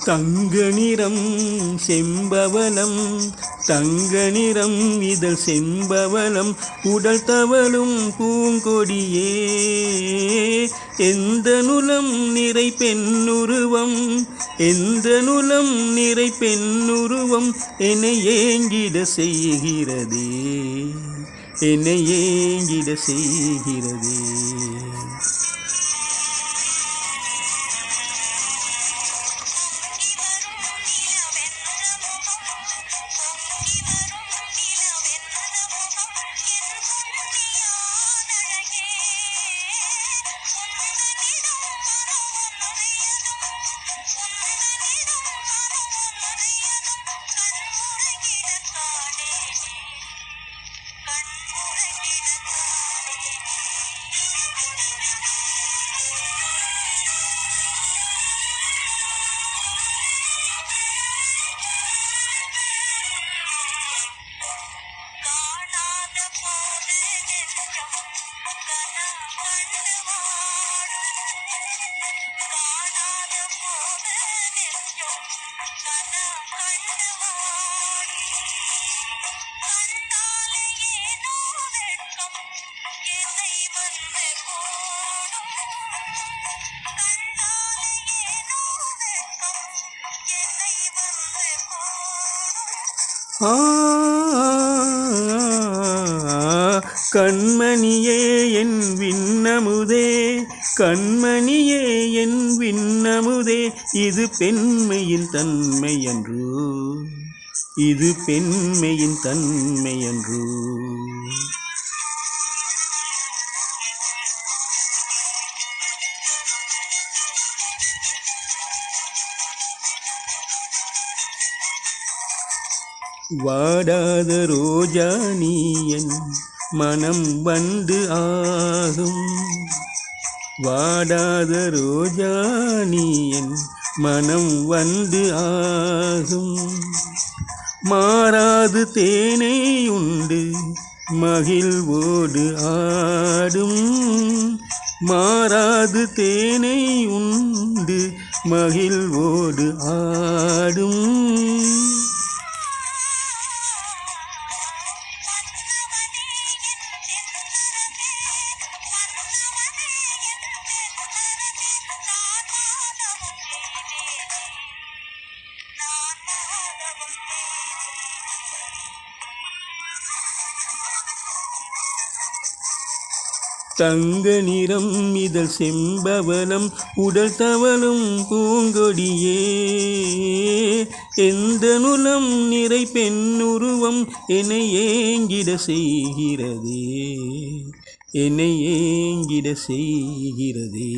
தங்க நிறம் செம்பவளம் தங்க நிறம் இதழ் செம்பவளம் உடல் தவழும் பூங்கொடியே எந்த நுலம் நிறை பெண்ணுருவம் எந்த நுலம் நிறை பெண்ணுருவம் என்னை ஏங்கிட செய்கிறதே என்னை ஏங்கிட செய்கிறதே. கண்மணியே என் விண்ணமுதே கண்மணியே என் விண்ணமுதே இது பெண்மையின் தன்மையன்றோ இது பெண்மையின் தன்மையன்றோ. வாடாத ரோஜா நீ என் மனம் வந்து ஆகும் வாடாத ரோஜா நீ என் மனம் வந்து ஆகும் மாறாது தேனை உண்டு மகிழ்வோடு ஆடும் மாறாது தேனை உண்டு மகிழ்வோடு ஆடும். தங்க நிறம் இதழ் செம்பவளம் உடல் தவழும் பூங்கொடியே எந்த நுலம் நிறை பெண்ணுருவம் என்னை ஏங்கிட செய்கிறதே என்னை ஏங்கிட செய்கிறதே.